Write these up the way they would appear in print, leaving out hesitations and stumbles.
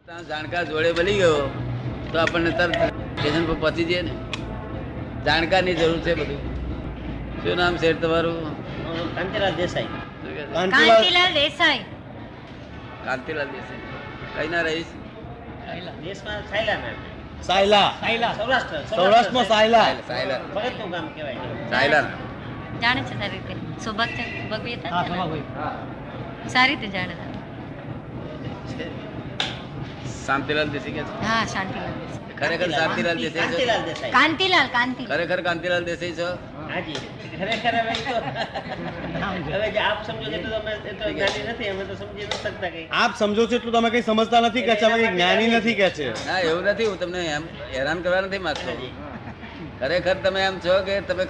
જાણકાર જોડે બની ગયો તો આપણને તરત સ્ટેશન પર પહોંચી જઈએ ને. જાણકારની જરૂર છે બધું. શું નામ છે તમારું? કાંતિલાલ દેસાઈ. કાંતિલાલ દેસાઈ. કાંતિલાલ દેસાઈ. કઈ ના રહીશ? દેશમાં સાયલા સાયલા. સૌરાષ્ટ્રમાં સાયલા. સાયલા. ભગતનું ગામ કહેવાય. સાયલા. જાણે છે સારી રીતે. સુભગ છે ભગવી હતા ને? સારી રીતે જાણે છે. શાંતિલાલ દેસાઈ કે છે? હા, શાંતિલાલ દેસાઈ. ખરેખર શાંતિલાલ દેસાઈ છો? કાંતિલાલ દેસાઈ. કાંતિલાલ. ખરેખર કાંતિલાલ દેસાઈ છો? હાજી. ખરેખર હવે તો હવે જે આપ સમજો એટલું અમે એ તો જ્ઞાની નથી, અમે તો સમજી નથી શકતા કઈ. આપ સમજો છો એટલું તમે કઈ સમજતા નથી કે છે, અમે કઈ જ્ઞાની નથી કે છે. ના, એવું નથી. હું તમને એમ હેરાન કરવા નથી માંગતો. ખરેખર તમે એમ છો કે તમે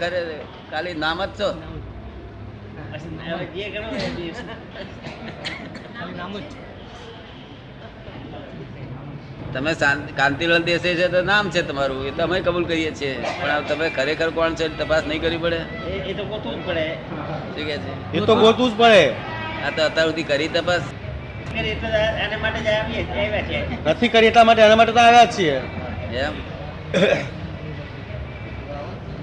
ખાલી નામ જ છો? હવે જે ગણો એ જ. તમે કાંતિલાલ દેસાઈ છે તો નામ છે તમારું, એ તો અમે કબૂલ કરીએ છીએ, પણ તમે ખરેખર કોણ છે તપાસ નહીં કરવી પડે? એ તો ગોતવું જ પડે. શું કે છે? એ તો ગોતવું જ પડે. આ તો અત્યાર સુધી કરી તપાસ કરી તો આના માટે જ આવ્યા છે. નથી કરી એટલા માટે એના માટે તો આવ્યા જ છીએ. એમ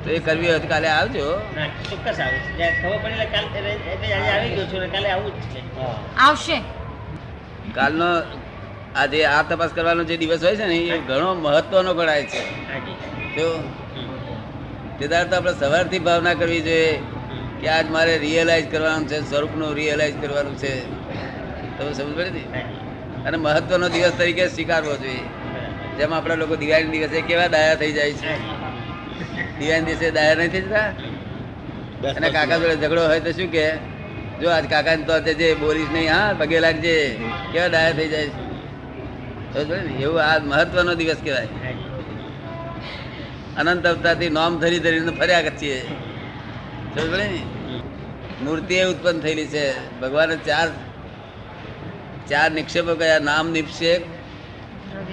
તો એ કરવી હોય તો કાલે આવજો. ના, ચોક્કસ આવું છે. જ્યાં ખબર પડી એટલે કાલે એટલે આજે આવી ગયો છું ને કાલે આવું જ છે. આવશે. કાલનો આજે આ તપાસ કરવાનો જે દિવસ હોય છે ને એ ઘણો મહત્વનો ગણાય છે. હાજી. જો તે દાડે તો આપણે સવારથી ભાવના કરવી જોઈએ કે આજ મારે રિયલાઇઝ કરવાનું છે, સ્વરૂપનું રિયલાઇઝ કરવાનું છે. તમે સમજ પડે ને? હાજી. અને મહત્વનો દિવસ તરીકે સ્વીકારવો જોઈએ. જેમ આપણા લોકો દિવાળી દિવસે કેવા ડાયા થઈ જાય છે, દિવાળી દિવસે ડાયા નહીં થઈ જતા? અને કાકા જોડે ઝઘડો હોય તો શું કે, જો આજ કાકા તો જે બોલીશ નહીં, હા પગે લાગજે, કેવા ડાયા થઈ જાય છે. સમજ પડે ને? એવું આ મહત્વનો દિવસ કહેવાય. અનંત અવતારથી નોમ ધરી ધરીને ફર્યા કરીએ. સમજ પડે ને? મૂર્તિ ઉત્પન્ન થયેલી છે. ભગવાને ચાર નિક્ષેપો કયા? નામ નિક્ષેપ,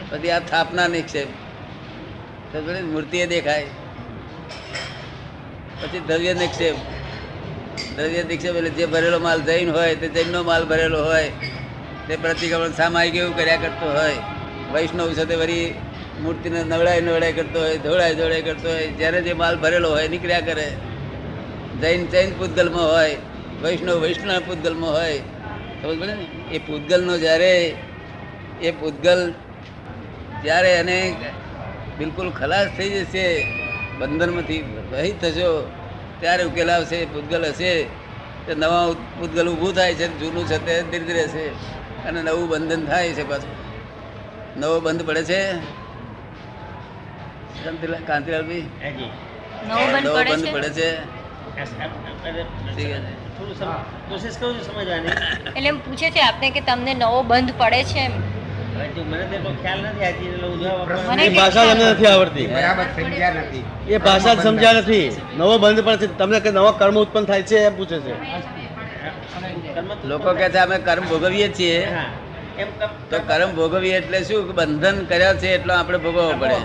પછી આ સ્થાપના નિક્ષેપ. સમજ પડે ને? મૂર્તિ દેખાય. પછી દ્રવ્ય નિક્ષેપ. દ્રવ્ય નિક્ષેપ એટલે જે ભરેલો માલ જૈન હોય તે જૈનનો માલ ભરેલો હોય, તે પ્રતિક્રમણ સામાયિક એવું કર્યા કરતો હોય. વૈષ્ણવ સાથે વળી મૂર્તિને નવડાય કરતો હોય, ધોળાય કરતો હોય. જ્યારે જે માલ ભરેલો હોય નીકળ્યા કરે. જૈન પૂતગલમાં હોય, વૈષ્ણવ પૂતગલમાં હોય. સમજ પડે ને? એ પૂતગલનો જ્યારે એને બિલકુલ ખલાસ થઈ જશે, બંધનમાંથી રહિત થશો, ત્યારે ઉકેલ આવશે. પૂતગલ હશે તે નવા પૂતગલ ઊભું થાય છે, જૂનું છે તે ધીરે ધીરે છે અને નવું બંધન થાય છે. પાછું નવો બંધ પડે છે. કાંતિલાલભાઈ, હાજી. નવો બંધ નવો બંધ પડે પડે છે. છે. થોડું કોશિશ કરું છું સમજવાની. એટલે એમ પૂછે છે આપને કે તમને નવો બંધ પડે છે એમ. હવે જો મને તો એટલો ખ્યાલ નથી આજે એટલે હું જવાબ આપવાનો મને એ ભાષા તમને નથી આવડતી. બરાબર સમજ્યા નથી. એ ભાષા જ સમજ્યા નથી. નવો બંધ પણ છે. તમને કે નવા કર્મ ઉત્પન્ન થાય છે એમ પૂછે છે. કર્મ તો લોકો કહે છે અમે કર્મ ભોગવીએ છીએ, હા. એમ તો કર્મ ભોગવીએ એટલે શું? કે બંધન કર્યા છે એટલો આપણે ભોગવવો પડે.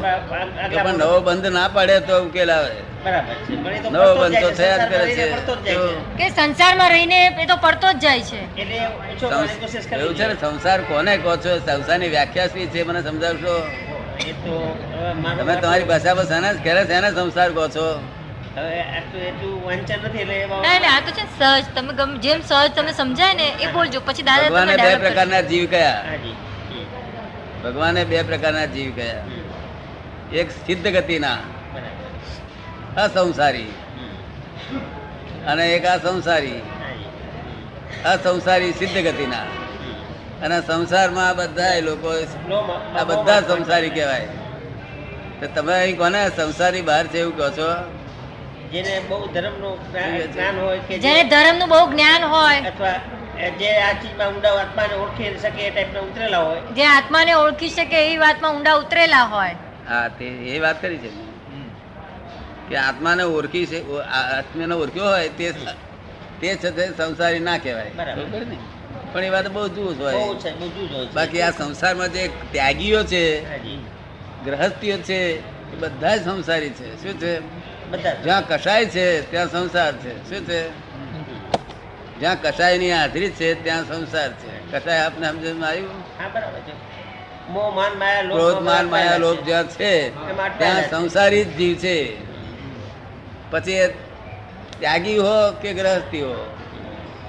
તો પણ નવો બંધ ના પડે તો ઉકેલ આવે. બરાબર છે. પણ એ તો નવો પડતો જ બંધ તો જાય થયા જ છે. કરે છે. પડતો જ જાય છે. કે સંસારમાં રહીને એ તો પડતો જ જાય છે. એટલે ઓછો કરવાની કોશિશ કરવી એવું છે ને? સંસાર કોને કહો છો? સંસારની વ્યાખ્યા શું છે મને સમજાવશો? એ તો હવે મારો તમે તમારી ભાષામાં શેને સંસાર કહો છો? હવે આટલું એટલું વાંચન નથી એટલે એમાં ના ના, આ તો છે સહજ. તમે જેમ સહજ તમને સમજાય ને એ બોલજો, પછી દાદા ભગવાને તમે બે develop કરજો. પ્રકારના જીવ કયા? હાજી. ભગવાને બે પ્રકારના જીવ કયા? એક સિદ્ધ ગતિના બરાબર. અસંસારી અને એક અસંસારી. હાજી. અસંસારી સિદ્ધ ગતિના. અને સંસારમાં આ બધા લોકો લોમાં- આ બધા સંસારી કહેવાય. તો તમે અહીં કોને સંસારી બહાર છે એવું કહો છો? જેને બહુ ધર્મનું જ્ઞાન હોય કે જેને ધર્મનું બહુ જ્ઞાન હોય, અથવા જે આ ચીજમાં ઊંડા આત્માને ઓળખી શકે એ ટાઈપના ઉતરેલા હોય. જે આત્માને ઓળખી શકે એવી વાતમાં ઊંડા ઉતરેલા હોય. હા, તે એ વાત કરી છે કે આત્માને ઓળખી છે, આત્માને ઓળખ્યો હોય તે છતાં સંસારી ના કહેવાય. બરાબર. ખબર ને? પણ એ વાત બહુ જૂજ બહુ હોય. છે, બહુ જુદો હોય છે. બાકી આ સંસારમાં જે ત્યાગીઓ છે, હાજી. ગ્રહસ્થીઓ છે, એ બધા જ સંસારી છે. શું છે? બધા જ. જ્યાં કસાય છે ત્યાં સંસાર છે. શું છે? જ્યાં કસાયની હાજરી છે ત્યાં સંસાર છે. કસાય આપને સમજણમાં આવ્યું? હા, બરાબર છે. મોહ માન માયા લોભ ક્રોધ માન માયા લોભ જ્યાં છે એમાં ત્યાં અટવાયેલા છે. સંસારી જ જીવ છે. પછી એ ત્યાગી હો કે ગ્રહસ્થી હો,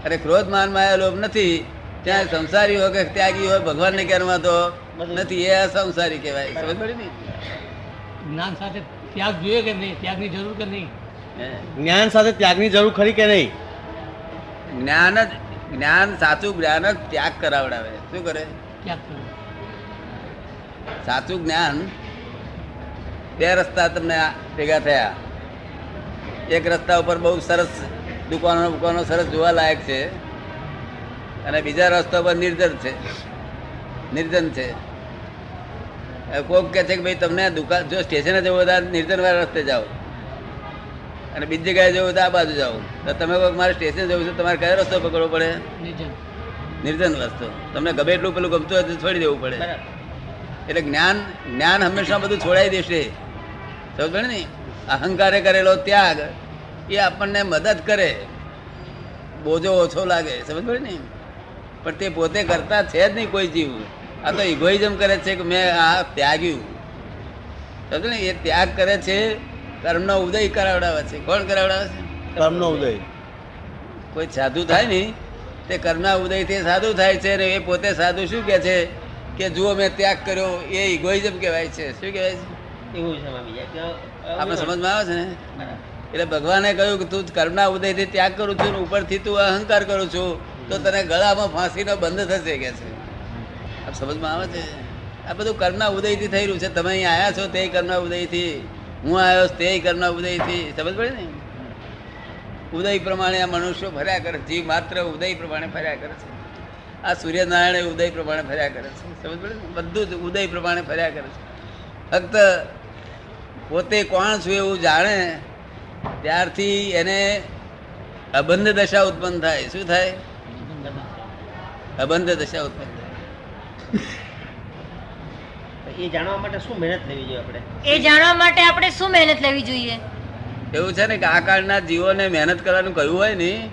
અરે ક્રોધ માન માયા લોભ નથી ત્યાં સંસારી હોય કે ત્યાગી હોય ભગવાનને કહેવામાં તો નથી, એ અસંસારી કહેવાય. સમજ પડી ને? જ્ઞાન સાથે ત્યાગ જોઈએ કે નહીં, ત્યાગની જરૂર કે નહીં? હે? જ્ઞાન સાથે ત્યાગની જરૂર ખરી કે નહીં? જ્ઞાન સાચું જ્ઞાન જ ત્યાગ કરાવડાવે. શું કરે? ત્યાગ કરવો. સાચું જ્ઞાન, બે રસ્તા તમને ભેગા થયા. એક રસ્તા ઉપર બહુ સરસ દુકાનો સરસ જોવા લાયક છે, અને બીજા રસ્તા પર નિર્જન છે. કોક કહે છે કે ભાઈ તમને દુકાન જો સ્ટેશને જવું હોય તો નિર્જન વાળા રસ્તે જાઓ, અને બીજી જગ્યાએ જવું તો આ બાજુ જાઓ. તો તમે કોઈક મારે સ્ટેશન જવું છે, તમારે કયો રસ્તો પકડવો પડે? નિર્જન. નિર્જન રસ્તો. તમને ગમે એટલું પેલું ગમતું હોય તો છોડી દેવું પડે. બરાબર. એટલે જ્ઞાન હંમેશા બધું છોડાઈ દેશે. સમજ પડે ને? અહંકારે કરેલો ત્યાગ એ આપણને મદદ કરે, બોજો ઓછો લાગે. સમજ પડે ને? પણ તે પોતે કરતા છે જ નહીં કોઈ જીવ. આ તો ઇગોઇઝમ કરે છે કે મેં આ ત્યાગ્યું. સમજ ને? એ ત્યાગ કરે છે, કર્મનો ઉદય કરાવડાવે છે. કોણ કરાવડાવે છે? કર્મનો ઉદય. કોઈ સાધુ થાય ને તે કર્મના ઉદયથી સાધુ થાય છે, ને એ પોતે સાધુ શું કહે છે કે જુઓ મેં ત્યાગ કર્યો. એ ઇગોઇઝમ કહેવાય છે. શું કહેવાય છે? એવું છે એમાં બીજા કે આપણે સમજમાં આવે છે ને? બરાબર. એટલે ભગવાને કહ્યું કે તું કર્મના ઉદયથી ત્યાગ કરું છું, ને ઉપરથી તું અહંકાર કરું છું, તો તને ગળામાં ફાંસીનો બંધ થશે કે છે. આપ સમજમાં આવે છે? આ બધું કર્મના ઉદયથી થઈ રહ્યું છે. તમે અહીં આવ્યા છો તે કર્મના ઉદયથી, હું આવ્યો તે કર્મના ઉદયથી. સમજ પડે ને? ઉદય પ્રમાણે આ મનુષ્યો ફર્યા કરે. જીવ માત્ર ઉદય પ્રમાણે ફર્યા કરે છે. આ સૂર્યનારાયણ ઉદય પ્રમાણે ફર્યા કરે છે. સમજ પડે ને? બધું જ ઉદય પ્રમાણે ફર્યા કરે છે. ફક્ત પોતે કોણ છું એવું જાણે ત્યારથી એને અબંધ દશા ઉત્પન્ન થાય. શું થાય? અબંધ દશા ઉત્પન્ન થાય. એ જાણવા માટે શું મહેનત લેવી જોઈએ આપણે? એ જાણવા માટે આપણે શું મહેનત લેવી જોઈએ? એવું છે ને કે આ કાળના જીવોને મહેનત કરવાનું કહ્યું હોય ને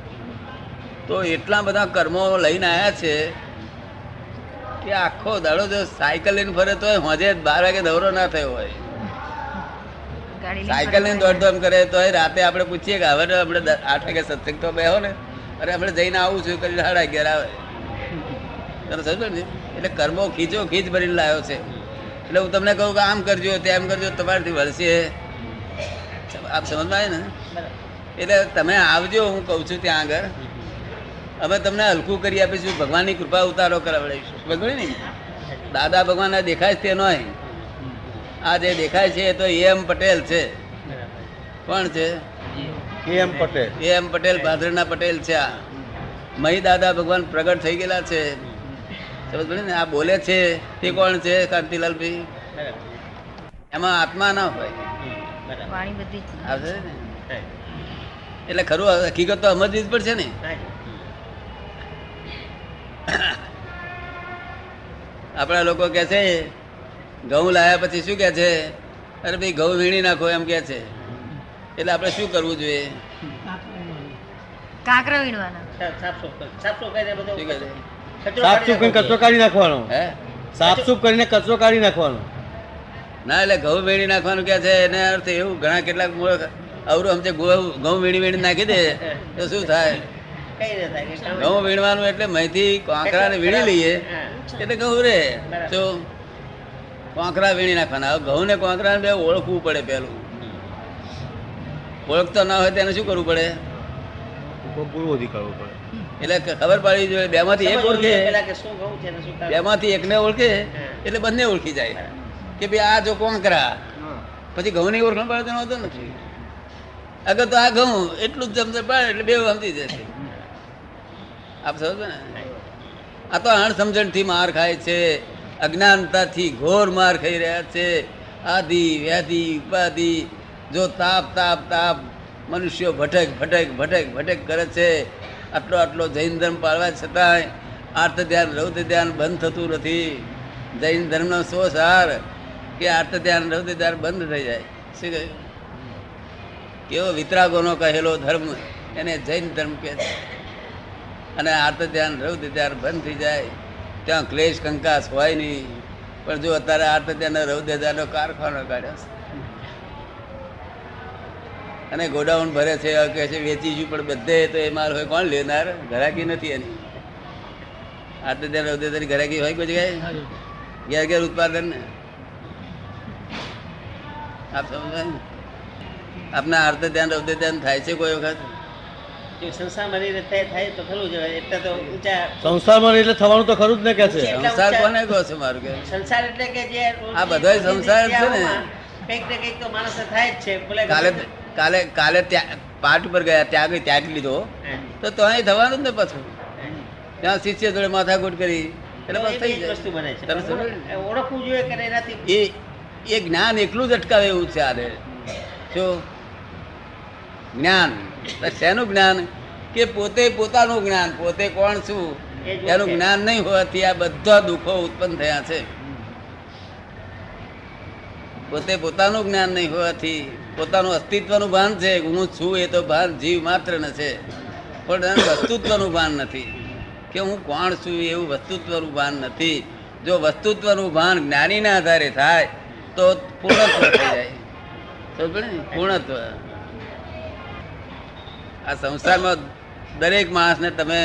તો એટલા બધા કર્મો લઈને આવ્યા છે કે આખો દાડો જો સાયકલ લઈને ફરે તો હોજે 12 વાગે દવરો ના થયો હોય. ગાડી લઈને સાયકલ લઈને દોડધામ કરે તો રાતે આપણે પૂછીએ કે હવે આપણે 8 વાગે સત્સંગ તો બેહો ને, અરે આપણે જઈને આવું છું કરીને 11:30 આવે. તને સમજો ને? એટલે કર્મો ખીચો ખીચ ભરીને લાવ્યો છે. એટલે હું તમને કહું કે આમ કરજો તેમ કરજો, તમારાથી વળશે. આપ સમજમાં આવે ને? બરાબર. એટલે તમે આવજો, હું કહું છું ત્યાં આગળ અમે તમને હલકું કરી આપીશું. ભગવાનની કૃપા ઉતારો કરાવડાવીશું. બરાબર ને? દાદા ભગવાન દેખાય છે તે નહીં, આ જે દેખાય છે એ તો એમ પટેલ છે. કોણ છે? એમ પટેલ. એમ પટેલ, ભાદરના પટેલ છે. આ મહી દાદા ભગવાન પ્રગટ થઈ ગયેલા છે. સમજ પડી ને? આ બોલે છે તે કોણ છે? કાંતિલાલભાઈ. બરાબર. એમાં આત્મા ના હોય. બરાબર. વાણી બધી જ. આવશે ને? હા. એટલે ખરું હકીકત તો સમજવી જ પડશે ને. હા જી. આપણા લોકો કે છે ઘઉં લાયા પછી શું કે છે? અરે ભાઈ ઘઉં વીણી નાખો એમ કે છે. એટલે આપણે શું કરવું જોઈએ? કાંકરા વીણવાના. સાફ-સૂફ કરીને બધું શું કહે છે? કચરો સાફસૂફ કરીને કચરો કાઢી નાખવાનો. હે? સાફસૂફ કરીને કચરો કાઢી નાખવાનો. ના, એટલે ઘઉં વીણી નાખવાનું કે છે એને અર્થ એવું ઘણા કેટલાક મૂળ અવરું સમજે ઘઉં વીણી નાખી દે તો શું થાય? કઈ ન થાય કે કામ- ઘઉં વીણવાનું એટલે મહીથી કોંકરાને વીણી લઈએ હા. એટલે ઘઉં રે. તો કોંકરા વીણી નાખવાના. હવે ઘઉં ને કોંકરાને બે ઓળખવું પડે. પહેલું ઓળખતો ના હોય તેને શું કરવું પડે? પૂર્વથી કરવું પડે. એટલે ખબર પાડવી જોઈએ. બેમાંથી એક સમજવું ઓળખે, જોઈએ પેલા કે શું ઘઉં છે ને શું કામ. બેમાંથી એકને ઓળખે હા. એટલે બંને ઓળખી જાય કે ભાઈ આ જો કોંકરા. પછી ઘઉંની ઓળખાણ પાડતો નહોતો નથી. અગર તો આ ઘઉં એટલું જ સમજ પાડે એટલે બે સમજી જશે. આપ સમજો ને? આ તો અણસમજણથી માર ખાય છે, અજ્ઞાનતાથી ઘોર માર ખાઈ રહ્યા છે. આદિ વ્યાધિ ઉપાધિ જો તાપ તાપ તાપ મનુષ્યો ભટક ભટક ભટક ભટક કરે છે. આટલો જૈન ધર્મ પાળવા છતાંય આર્ત ધ્યાન રૌદ્ર ધ્યાન બંધ થતું નથી. જૈન ધર્મનો શો સાર કે આર્ત ધ્યાન રૌદ્ર ધ્યાન બંધ થઈ જાય. શું કહ્યું? કેવો વિતરાગોનો કહેલો ધર્મ એને જૈન ધર્મ કહે છે. અને આર્ત ધ્યાન રૌદ્ર ધ્યાન બંધ થઈ જાય ત્યાં ક્લેશ કંકાસ હોય નહીં. પણ જો અત્યારે આ ત્યાંનો રૌદ્રતાનો કારખાનો કાઢ્યો છે અને ગોડાઉન ભરે છે, કહે છે વેચીશું, પણ બધે તો એ માલ હોય કોણ લેનાર? ઘરાકી નથી એની. આ તો ત્યાં રૌદ્રતાની ઘરાકી હોય કોઈ જગ્યાએ? ઘેર ઘેર ઉત્પાદન ને. આપ સમજાય ને? આપના અર્થ ધ્યાન રૌદ્ર ધ્યાન થાય છે કોઈ વખત? જો સંસારમાં રહીને થાય તો ખરું જ. એટલે તો ઊંચા સંસારમાં એટલે થવાનું તો ખરું જ ને કે છે. સંસાર કોને કહો છો? મારું કે સંસાર એટલે કે જે આ બધાય સંસાર છે ને. કંઈક ને કંઈક તો માણસ થાય જ છે. ભલે કાલે કાલે કાલે પાઠ ઉપર ગયા, ત્યાગ લીધો તો ત્યાં થવાનું જ ને. પાછું ત્યાં શિષ્ય જોડે માથાકૂટ કરી એટલે બસ થઈ જાય. વસ્તુ બને છે. તમે સમજો ને? ઓળખવું જોઈએ કે એનાથી એ જ્ઞાન એકલું જ અટકાવે એવું છે. આને શું જ્ઞાન? શેનું જ્ઞાન? કે પોતે પોતાનું જ્ઞાન, પોતે કોણ છું એનું જ્ઞાન નહીં હોવાથી આ બધા દુઃખો ઉત્પન્ન થયા છે. પોતે પોતાનું જ્ઞાન નહીં હોવાથી પોતાનું અસ્તિત્વનું ભાન છે, હું છું એ તો ભાન જીવ માત્ર ને છે, પણ એનું વસ્તુત્વનું ભાન નથી કે હું કોણ છું એવું વસ્તુત્વનું ભાન નથી. જો વસ્તુત્વનું ભાન જ્ઞાનીના આધારે થાય તો પૂર્ણત્વ થઈ જાય. સમજે ને? પૂર્ણત્વ. આ સંસારમાં દરેક માણસને તમે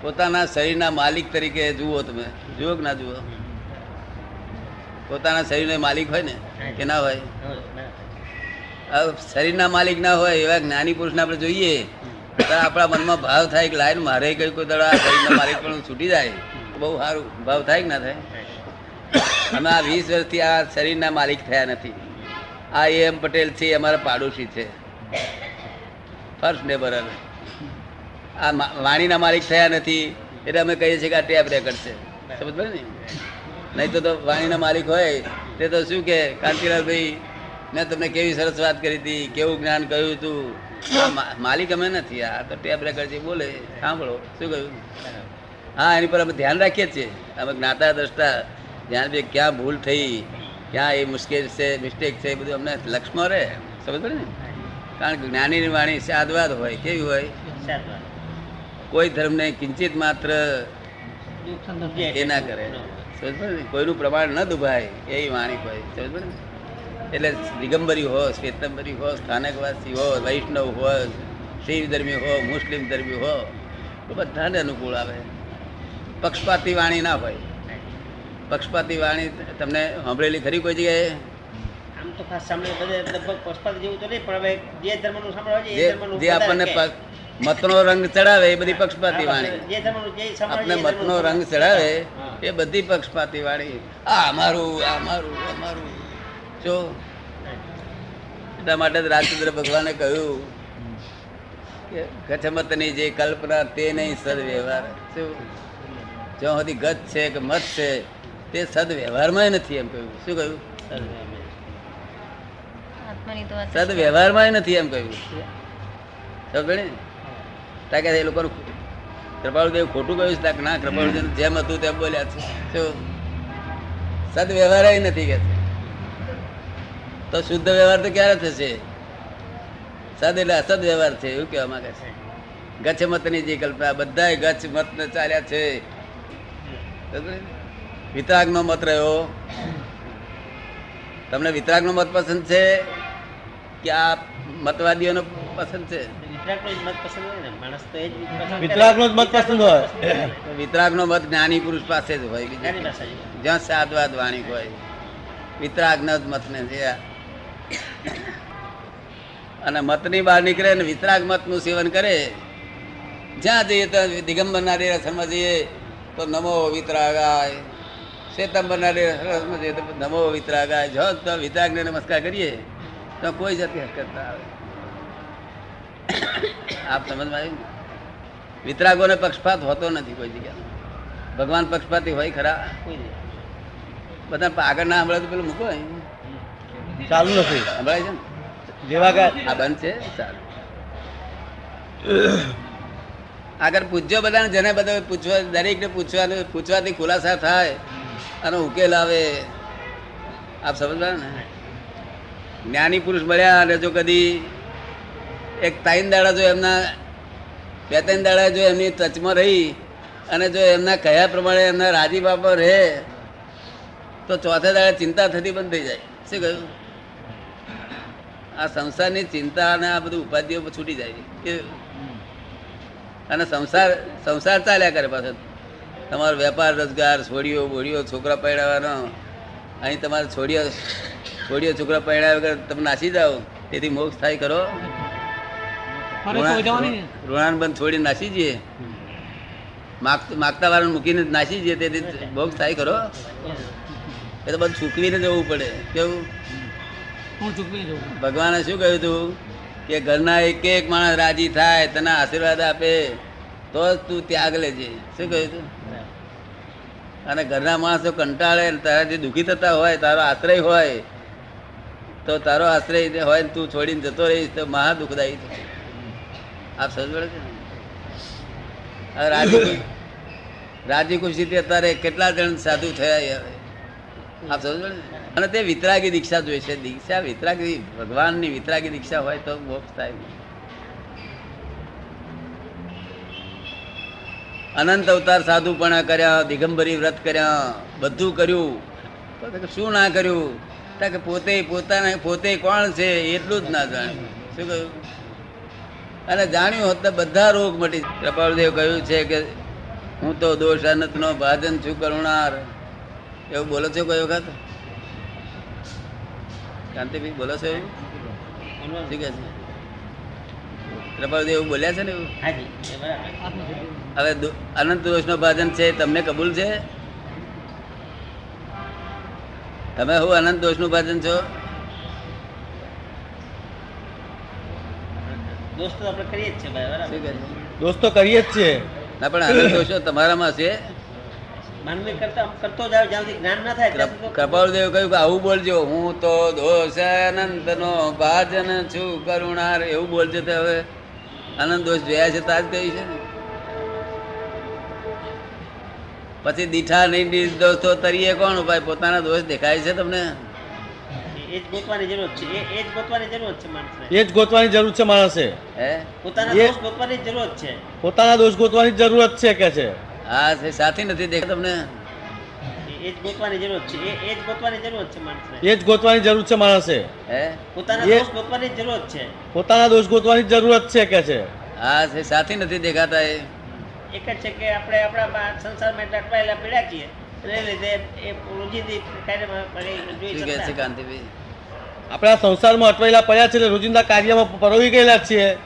પોતાના શરીરના માલિક તરીકે જુઓ. તમે જુઓ કે ના જુઓ? પોતાના શરીરના માલિક હોય ને કે ના હોય? શરીરના માલિક ના હોય એવા જ્ઞાની પુરુષને આપણે જોઈએ તો આપણા મનમાં ભાવ થાય કે લાઈન મારે કઈ કોઈ દડા શરીરના માલિક પણ છૂટી જાય તો બહુ સારું. ભાવ થાય કે ના થાય? અમે આ 20 વર્ષથી આ શરીરના માલિક થયા નથી. આ એમ પટેલ છે, અમારા પાડોશી છે, ફર્સ્ટ નેબર. આ વાણીના માલિક થયા નથી એટલે અમે કહીએ છીએ કે આ ટેપ રેકર્ડ છે. સમજ પડે ને? નહીં તો વાણીના માલિક હોય તે તો શું કે કાંતિલાલભાઈ મેં તમને કેવી સરસ વાત કરી હતી, કેવું જ્ઞાન કહ્યું હતું. માલિક અમે નથી, આ તો ટેપ રેકર્ડ છે, બોલે સાંભળો શું કહ્યું. હા, એની પર અમે ધ્યાન રાખીએ છીએ. અમે જ્ઞાતા દ્રષ્ટા ધ્યાન બી ક્યાં ભૂલ થઈ, ક્યાં એ મુશ્કેલ છે, મિસ્ટેક છે, એ બધું અમને લક્ષમાં રહે. સમજ પડે ને? કારણ કે જ્ઞાનીની વાણી સાદવાદ હોય. કેવી હોય? કોઈ ધર્મને કિંચિત માત્ર એ ના કરે. સમજ પડે ને? કોઈનું પ્રમાણ ન દુભાય એવી વાણી હોય. સમજ પડે ને? એટલે દિગંબરી હો, શ્વેતંબરી હો, સ્થાનકવાસી હો, વૈષ્ણવ હો, શિવ ધર્મી હો, મુસ્લિમ ધર્મી હો, તો બધાને અનુકૂળ આવે. પક્ષપાતી વાણી ના હોય. પક્ષપાતી વાણી તમને સાંભળેલી ખરી કોઈ જગ્યાએ? આમ તો ખાસ સાંભળે બધે લગભગ પક્ષપાત જેવું તો નહીં, પણ હવે જે ધર્મનું સાંભળવા છે એ ધર્મનું જે આપણને મતનો રંગ ચડાવે એ બધી પક્ષપાતી વાણી. જે ધર્મનું જે આપણે મતનો રંગ ચડાવે એ બધી પક્ષપાતી વાણી. આ અમારું, આ અમારું, અમારું. જો એટલા માટે રાજચંદ્ર ભગવાને કહ્યું કે ગચમતની જે કલ્પના તે નહીં સદવ્યવહાર. શું? જ્યાં સુધી ગત છે કે મત છે તે સદવ્યવહારમાં નથી એમ કહ્યું. શું કહ્યું? સદવ્યવહારમાં નથી એમ કહ્યું. સમજે ને? તાકે એ લોકોનું કૃપાળુદેવ ખોટું કહ્યું છે? ના, કૃપાળુદેવ જેમ હતું તેમ બોલ્યા છે. શું? સદવ્યવહાર નથી કે તો શુદ્ધ વ્યવહાર તો ક્યારે થશે? સદ એટલે અસદ વ્યવહાર છે એવું કહેવા માંગે છે. ગચ્છ મતની જે કલ્પના બધા ગચ્છ મત ચાલ્યા છે. વિતરાગનો મત રહ્યો. તમને વિતરાગનો મત પસંદ છે કે આ મતવાદીઓનો પસંદ છે? વિતરાગનો જ મત પસંદ હોય ને માણસ તો એ જ વિતરાગનો જ મત પસંદ હોય. વિતરાગનો મત જ્ઞાની પુરુષ પાસે જ હોય. જ્ઞાની પાસે જ. જ્યાં સાદવાદ વાણી હોય વિતરાગનો જ મત ને છે. અને મતની બહાર નીકળે ને વિતરાગ મતનું સેવન કરે. જ્યાં જઈએ તો દિગંબરના દેરાસરમાં જઈએ તો નમો વિતરાગાય, શ્વેતંબરના દેરાસરમાં જઈએ તો નમો વિતરાગાય. જો તો વિતરાગને નમસ્કાર કરીએ તો કોઈ જાતની હરકત ના આવે. આપ સમજમાં આવ્યું? વિતરાગોને પક્ષપાત હોતો નથી કોઈ જગ્યા. ભગવાન પક્ષપાતી હોય ખરા? બધા આગળ ના સંભળાય તો પેલું મૂકો ચાલુ નથી. સંભળાય છે ને? જેવા કે આ બંધ છે. સારું. આગળ પૂછજો બધાને, જેને બધા પૂછવા, દરેકને પૂછવાનું, પૂછવાથી ખુલાસા થાય અને ઉકેલ આવે. આપ સમજવા ને? જ્ઞાની પુરુષ મળ્યા અને જો કદી એક 3 દાડા જો એમના 2-3 દાડા જો એમની ટચમાં રહી અને જો એમના કહ્યા પ્રમાણે એમના રાજીબાપા રહે તો ચોથા દાડે ચિંતા થતી બંધ થઈ જાય. શું કહ્યું? આ સંસારની ચિંતા અને આ બધું ઉપાધિઓ છૂટી જાય કે અને સંસાર ચાલ્યા કરે પાછળ. તમારો વેપાર રોજગાર, છોડીઓ બોડીઓ, છોકરા પરણાવવાનો, અહીં તમારે છોડીઓ છોકરા પરણાવ્યા વગર તમે નાસી જાઓ, તેથી મોક્ષ થાય ખરો? ઋણાનુબંધ છોડીને નાસી જઈએ, માગતા વાળાને મૂકીને નાસી જઈએ, તેથી મોક્ષ થાય ખરો? એ તો બધું ચૂકવીને જવું પડે. કેવું? ભગવાને શું કહ્યું હતું કે ઘરના એક એક માણસ રાજી થાય, તને આશીર્વાદ આપે તો જ તું ત્યાગ લેજે. શું કહ્યું હતું? અને ઘરના માણસો કંટાળે, તારાથી દુઃખી થતા હોય, તારો આશ્રય હોય, તો તારો આશ્રય હોય તું છોડીને જતો રહીશ તો મહા દુઃખદાયી થશે. આપ સમજ પડે છે ને? રાજી ખુશીથી અત્યારે કેટલા જણ સાધુ થયા, આપ સમજ પડે? અને તે વિતરાગી દીક્ષા જોઈ છે. દીક્ષા વિતરાગી, ભગવાનની વિતરાગી દીક્ષા હોય તો મોક્ષ થાય. અનંત અવતાર સાધુપણા કર્યા, દિગંબરી વ્રત કર્યા, બધું કર્યું, શું ના કર્યું? કે પોતે કોણ છે એટલું જ ના જાણ્યું. શું કહ્યું? અને જાણ્યું હોત તો બધા રોગ મટી. કૃપાળદેવ કહ્યું છે કે હું તો દોષ અનંતનો ભાજન છું કરુણાર. એવું બોલો છો કોઈ વખત? કાંતિભાઈ બોલો છો એવું? શું કહે છે? કૃપાળદેવ એવું બોલ્યા છે ને એવું? હવે અનંત દોષનો ભાજન છે તમને કબૂલ છે? તમે હું અનંત દોષનું ભાજન છો? દોસ્તો આપણે કરીએ જ છે ભાઈ, બરાબર? દોસ્તો કરીએ જ છીએ. ના પણ અનંત દોષો તમારામાં છે. માનવી કરતો જાવ જ્યાં સુધી જ્ઞાન ના થાય ત્યાં સુધી. કપાળદેવ કહ્યું કે આવું બોલજો, હું તો દોષ અનંતનો ભાજન છું કરુણાર. એવું બોલજો. તો હવે અનંત દોષ જોયા છે તાજ કહ્યું છે ને. પછી દીઠા નહીં નિર્દોષ તો તરીએ કોણ ઉપાય? પોતાના દોષ દેખાય છે તમને? એ જ ગોતવાની જરૂર છે. એ જ ગોતવાની જરૂર છે માણસને. એ જ ગોતવાની જરૂર છે માણસે. હે? પોતાના એ- દોષ ગોતવાની જરૂર છે. પોતાના દોષ ગોતવાની જરૂરત છે કે છે. હા, સાથી નથી દેખા તમને? એ જ ગોતવાની જરૂર છે. એ જ ગોતવાની જરૂર છે માણસને. એ જ ગોતવાની જરૂર છે માણસે. હે? પોતાના એ- દોષ ગોતવાની જરૂર છે. પોતાના દોષ ગોતવાની જરૂરત છે કે છે. હા, સાથી નથી દેખાતા. એ એક જ છે કે આપણે આપણા સંસારમાં એટલા અટવાયેલા પીડ્યા છીએ, એને લીધે એ રોજિંદી કાર્યમાં જોઈ શું કહે છે શકતા. કાંતિભાઈ? આપણે આ સંસારમાં અટવાયેલા પડ્યા છે એટલે રોજિંદા કાર્યમાં પરોવી ગયેલા છીએ,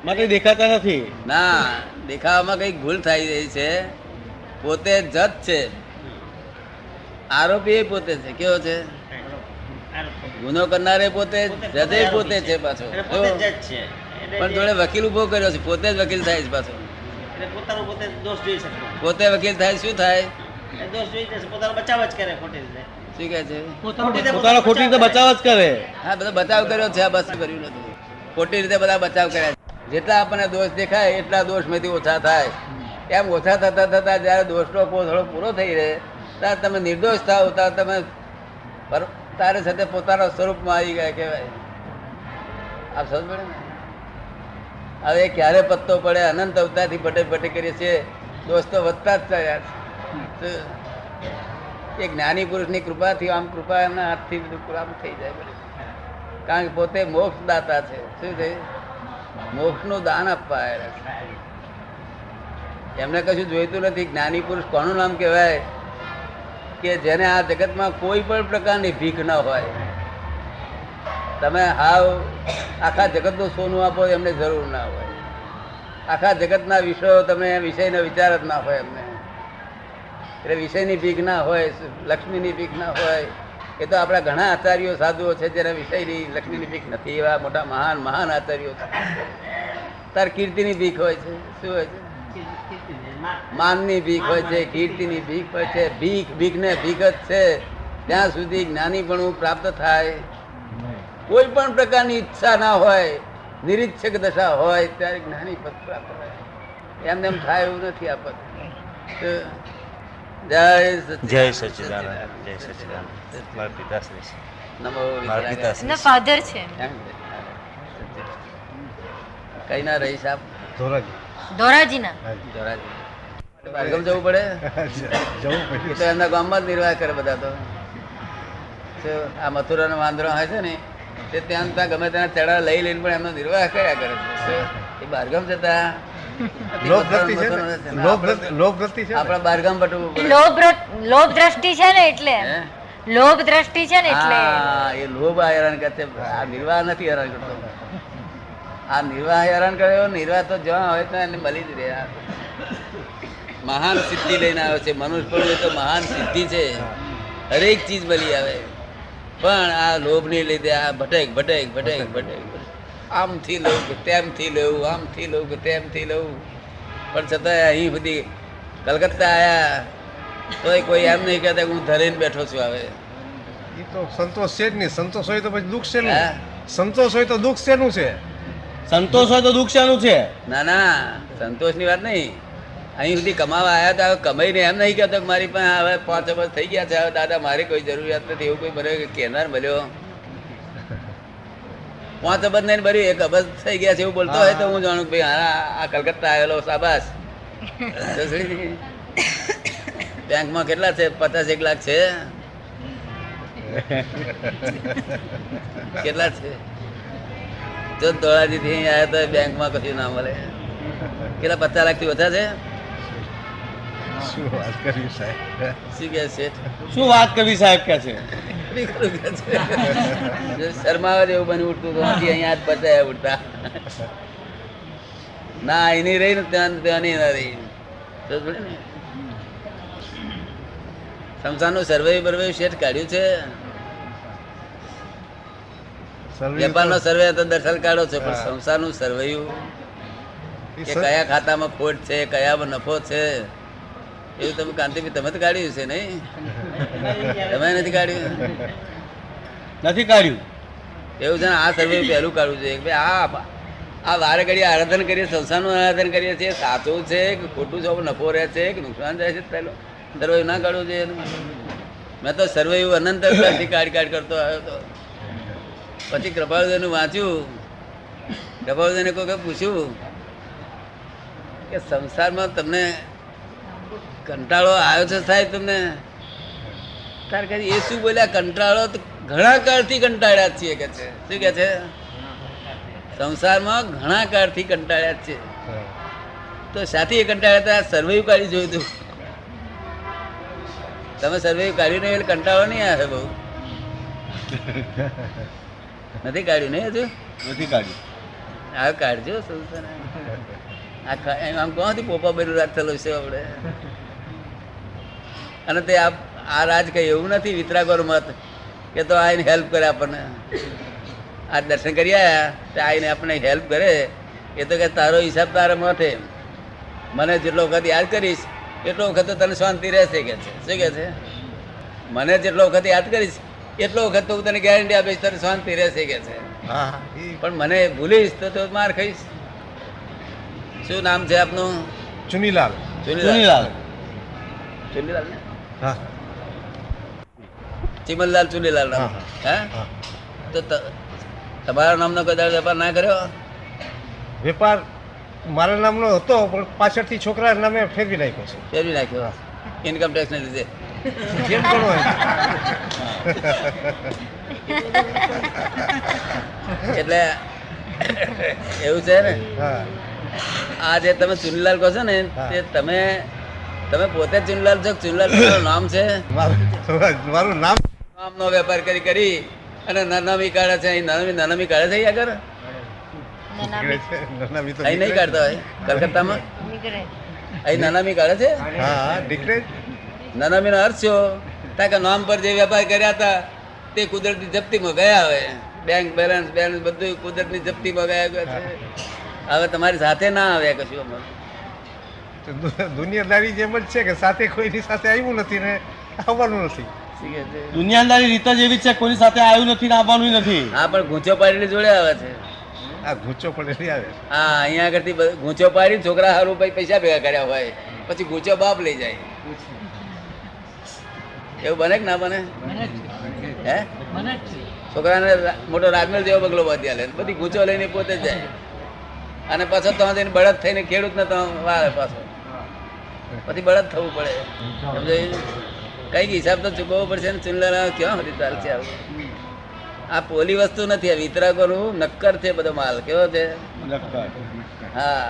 માટે દેખાતા નથી. ના, દેખાવામાં કઈક ભૂલ થઈ રહી છે. પોતે જજ છે, આરોપી પોતે છે. કેવો છે? ગુનો કરનારે પોતે, જજે પોતે છે પાછો. અને પોતે જ જજ છે. એટલે પણ જોડે વકીલ ઉભો કર્યો છે, પોતે જ વકીલ થાય છે પાછો. એટલે પોતાનો પોતે દોષ જોઈ શકે. પોતે વકીલ થાય શું થાય? એ દોષ જોઈ જશે, પોતાનો બચાવ જ કરે ખોટી રીતે. શું કહે છે? પોતાનો ખોટી રીતે બચાવ જ કરે. હા, બધો બચાવ કર્યો છે. આ બસ કર્યું નથી. ખોટી રીતે બધા બચાવ કર્યા છે. જેટલા આપણને દોષ દેખાય એટલા દોષમાંથી ઓછા થાય. એમ ઓછા થતા થતા જયારે દોષનો થોડો પૂરો થઈ રહે ત્યારે તમે નિર્દોષ થાવ, ત્યારે તમે તારે સાથે પોતાના સ્વરૂપમાં આવી ગયા કહેવાય. આપ સમજ પડે ને? હવે ક્યારે પત્તો પડે? અનંત અવતારથી ભટે કરીએ છીએ, દોસ્તો વધતા જ ચાલ્યા છે. એ જ્ઞાની પુરુષની કૃપાથી આમ કૃપા એમના હાથથી બધું આમ થઈ જાય બધું. કારણ કે પોતે મોક્ષ દાતા છે. શું છે? મોક્ષનું દાન આપવા આવેલા છે. એમને કશું જોઈતું નથી. જ્ઞાની પુરુષ કોનું નામ કહેવાય? કે જેને આ જગતમાં કોઈ પણ પ્રકારની ભીખ ન હોય. તમે હાવ આખા જગતનું સોનું આપો એમને જરૂર ના હોય. આખા જગતના વિષયો તમે વિષયનો વિચાર જ ના હોય એમને. એટલે વિષયની ભીખ ના હોય, લક્ષ્મીની ભીખ ના હોય. એ તો આપણા ઘણા આચાર્યો સાધુઓ છે જેને વિષયની લક્ષ્મીની ભીખ નથી. એવા મોટા મહાન મહાન આચાર્યો છે. તાર કીર્તિની ભીખ હોય છે. શું હોય છે? માનની ભીખ હોય છે, કીર્તિની ભીખ હોય છે. ભીખ ને ભીખ જ છે. ત્યાં સુધી જ્ઞાનીપણું પ્રાપ્ત થાય. કોઈ પણ પ્રકારની ઈચ્છા ના હોય, નિરીક્ષક દશા હોય ત્યારે જ્ઞાની પદ પ્રાપ્ત થાય. એમને એમ થાય એવું નથી આ પદ. જય જય સચ્ચિદાનંદ. જય સચ્ચિદાનંદ. મારા પિતાશ્રી છે. નમો મારા પિતાશ્રી એના ફાધર છે. કઈ ના રહીશ આપ? ધોરાજીના. બારગામ જવું પડે? જવું એ તો એમના ગામમાં જ નિર્વાહ કરે બધા તો. તો આ મથુરાનો વાંદરો હોય છે ને તે ત્યાં ત્યાં ગમે ત્યાં ચડા લઈ લઈને પણ એમનો નિર્વાહ કર્યા કરે છે. એ બહારગામ જતા લોભ વૃત્તિ છે ને? લોભ વૃત્તિ છે ને? આપણા બહારગામ પટવું પડે. લોભ દ્રષ્ટિ છે ને એટલે હે? લોભ દ્રષ્ટિ છે ને એટલે હા, એ લોભ આ હેરાન કરે છે. આ નિર્વાહ નથી હેરાન કરતો. આ નિર્વાહ હેરાન કર્યો. નિર્વાહ તો જ્યાં હોય તો એને મળી જ રહે. આ મહાન સિદ્ધિ લઈને આવ્યો છે. મનુષ્ય પણ એ તો મહાન સિદ્ધિ છે. હરેક ચીજ મળી આવે, પણ આ લોભને લીધે આ ભટેક ભટેક ભટેક ભટેક આમથી લઉં કે તેમથી લઉં, આમથી લઉં કે તેમથી લઉં. પણ છતાંય અહીં સુધી કલકત્તા આવ્યા તોય કોઈ એમ નહીં કહેતા કે હું ધરીને બેઠો છું. હવે એ તો સંતોષ છે જ નહીં. સંતોષ હોય તો પછી દુઃખ શેનું? હા? સંતોષ હોય તો દુઃખ શેનું છે? સંતોષ હોય તો દુઃખ શાનું છે? ના ના, સંતોષની વાત નહીં. અહીં સુધી કમાવા આવ્યા હતા, હવે કમાઈને એમ નહીં કહેતો કે મારી પાસે હવે 5 વર્ષ થઈ ગયા છે, હવે દાદા મારી કોઈ જરૂરિયાત નથી, એવું કોઈ બને કહેનાર મળ્યો? 5 અબજ નહીં ભર્યું, 1 અબજ થઈ ગયા છે એવું બોલતો હોય તો હું જાણું કે ભાઈ હા આ કલકત્તા આવેલો શાબાશ. બેંકમાં કેટલા છે? 50-1 લાખ છે. કેટલા છે? જો ધોળાજી થી આવ્યા તો બેંકમાં કશું ના મળે. કેટલા 50 લાખ થી ઓછા છે? શું વાત કરી સાહેબ? શું કે છે? શું વાત કરવી સાહેબ કે છે? શર્માવે એવું બની ઉઠતું તો હજી અહીંયા હાથ બચાયા ઉઠતા ના એની રહી ને ત્યાંની ના રહી. તો થોડી ને સંસારનું સર્વે બર્વે શેઠ કાઢ્યું છે. વેપારનો સર્વે તો દર્શન કાઢો છે, પણ સંસારનું સર્વેયું કે કયા ખાતામાં ખોટ છે, કયામાં નફો છે, એવું તમે કાંતિભાઈ તમે તો કાઢ્યું છે નહીં? તમે નથી કાઢ્યું? નથી કાઢ્યું. એવું છે ને, આ સર્વે પહેલું કાઢવું જોઈએ કે ભાઈ આ વારે ઘડીએ આરાધન કરીએ, સંસારનું આરાધન કરીએ છીએ, સાચું છે કે ખોટું છે, નફો રહે છે કે નુકસાન જાય છે, પહેલું સર્વે ના કાઢવું જોઈએ. મેં તો સર્વે એવું અનંત કાઢ કરતો આવ્યો હતો. પછી કૃપાળુદેવનું વાંચ્યું. કૃપાળુદેવને કોઈ પૂછ્યું કે સંસારમાં તમને કંટાળો આવ્યો છે સાહેબ તમને? તારે કહે એ શું બોલ્યા? કંટાળો તો ઘણા કાળથી કંટાળ્યા છીએ કે છે. શું કે છે? સંસારમાં ઘણા કાળથી કંટાળ્યા છે. તો સાથી એ કંટાળ્યા હતા? સર્વે કાઢી જોયું હતું. તમે સર્વે કાઢ્યું નહીં એટલે કંટાળો નહીં આવે બહુ? નથી કાઢ્યું નહીં હજુ? નથી કાઢ્યું. હવે કાઢજો સંસાર. આમ કોથી પોપા બન્યું રાખેલો છે આપણે. અને તે આ રાજ કઈ એવું નથી વિતરાગોર મત કે તો આઈને હેલ્પ કરે આપણને. આ દર્શન કરી આવ્યા તો આઈને આપણને હેલ્પ કરે. એ તો કે તારો હિસાબ તારા માથે, મને જેટલો વખત યાદ કરીશ એટલો વખત તો તને શાંતિ રહેશે કે છે. શું કે છે? મને જેટલો વખત યાદ કરીશ એટલો વખત તો હું તને ગેરંટી આપીશ તને શાંતિ રહેશે કે છે. પણ મને ભૂલીશ તો માર ખાઈશ. શું નામ છે આપનું? ચુનીલાલ. ચુનીલાલ. ચુનીલાલ ને? હા. ચિમનલાલ ચુનીલાલ નામ. હે? તો તમારા નામનો કોઈ દાડો વેપાર ના કર્યો? વેપાર મારા નામનો હતો પણ પાછળથી છોકરા નામે ફેરવી નાખ્યો છે. ફેરવી નાખ્યો ઇન્કમ ટેક્સ ને લીધે. જેમ પણ હોય. એટલે એવું છે ને. હા. આ જે તમે ચુનીલાલ કહો છો ને તે તમે પોતે ચુનીલાલ છો? ચુનીલાલ તમારું નામ છે? મારું નામ નામનો વેપાર કરી અને નાનામી કાઢે છે. અહીં નાનામી કાઢે છે આગળ? અહીં નહીં કાઢતા હોય કલકત્તામાં? નીકળે અહીં નાનામી કાઢે છે? હા દીકરે નાનામીનો અર્થ છો કે નામ પર જે વેપાર કર્યા હતા તે કુદરતી જપ્તીમાં ગયા. હવે બેંક બેલેન્સ બધું કુદરતની જપ્તીમાં ગયા છે. હવે તમારી સાથે ના આવ્યા કશું અમારું. દુનિયાદારી જેમ જ છે કે સાથે કોઈની સાથે આવ્યું નથી ને આવવાનું નથી. શું કહે છે? દુનિયાદારી રીત જ એવી છે, કોઈની સાથે આવ્યું નથી ને આવવાનું નથી. હા, પણ ગૂંચો પાડીને જોડે આવે છે. આ ગુચ્ચો પડેલી આવે. હા, અહીંયા આગળથી ગૂંચો પાડી છોકરા સારું પૈસા ભેગા કર્યા હોય પછી ગૂંચો બાપ લઈ જાય. એવું બને કે ના બને? હે? છોકરાને મોટો રાજમહેલ જેવો બંગલો બાંધી આલે, બધી ગૂંચો લઈને પોતે જ જાય અને પાછો તો બળદ થઈને ખેડૂત ને તો વાળે પાછો પછી બળદ થવું પડે. સમજાયું? કઈક હિસાબ તો ચૂકવવો પડશે ને ચુનલાના ક્યાં સુધી ચાલશે આવું? આ પોલી વસ્તુ નથી, આ વિતરાગોનું નક્કર છે બધો માલ. કેવો છે? હા,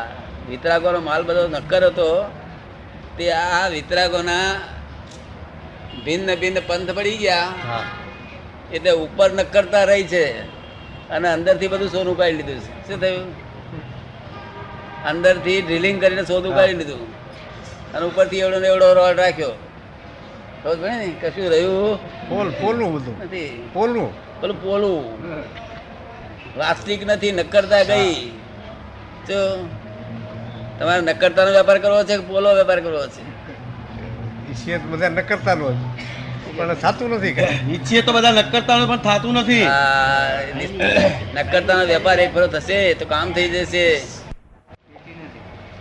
વિતરાગોનો માલ બધો નક્કર હતો. તે આ વિતરાગોના ભિન્ન ભિન્ન પંથ પડી ગયા એટલે ઉપર નક્કરતા રહી છે અને અંદરથી બધું સોનું કાઢી લીધું છે. શું થયું? અંદરથી ડ્રિલિંગ કરીને સોનું કાઢી લીધું અને ઉપરથી એવડો ને એવડો રોડ રાખ્યો. ખબર પડે ને? કશું રહ્યું પોલું બધું નથી. પોલું પેલું પોલું વાસ્તવિક નથી, નક્કરતા ગઈ. જો તમારે નક્કરતાનો વેપાર કરવો છે કે પોલો વેપાર કરવો છે? ઈશ્વર બધા નકરતા નો પણ થતું નથી કે ઈચ્છીએ તો બધા નક્કરતાનું પણ થતું નથી. નક્કરતાનો વેપાર એક ફરો થશે તો કામ થઈ જશે.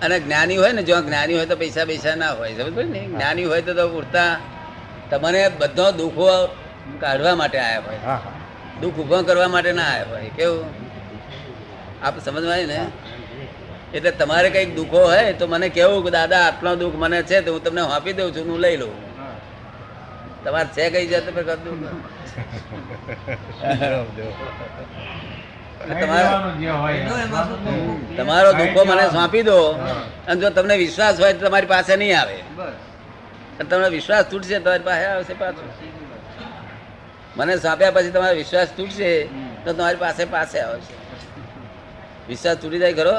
અને જ્ઞાની હોય ને, જો જ્ઞાની હોય તો પૈસા પૈસા ના હોય. સમજ પડી ને? જ્ઞાની હોય તો ઉડતા તમને બધો દુઃખો કાઢવા માટે આવ્યા હોય, હા હા દુઃખ ઉભો કરવા માટે ના આવ્યા હોય. કેવું આપ સમજવાય ને? એટલે તમારે કંઈક દુઃખો હોય તો મને કેવું કે દાદા આટલો દુઃખ મને છે તો હું તમને આપી દઉં છું, હું લઈ લઉં. તમારે છે કઈ જાત દુઃખ? તમારો દુઃખો મને સોંપી દો અને જો તમને વિશ્વાસ હોય તો તમારી પાસે નહીં આવે. તમને વિશ્વાસ તૂટશે તમારી પાસે આવશે પાછું. મને સોંપ્યા પછી તમારો વિશ્વાસ તૂટશે તો તમારી પાસે આવશે. વિશ્વાસ તૂટી જાય ખરો?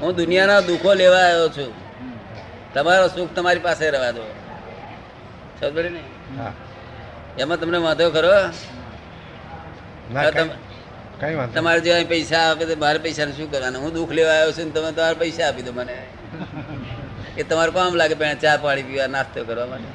હું દુનિયાના દુઃખો લેવા આવ્યો છું, તમારો સુખ તમારી પાસે રહેવા દો. સમજ પડી ને? એમાં તમને વાંધો ખરો? કઈ વાંધો તમારે જે પૈસા આપે તો મારે પૈસા શું કરવાનું? હું દુઃખ લેવા આવ્યો છું ને તમે તમારે પૈસા આપી દો મને. એ તમારું કામ લાગે ચા પાણી પીવા, નાસ્તો કરવા માટે.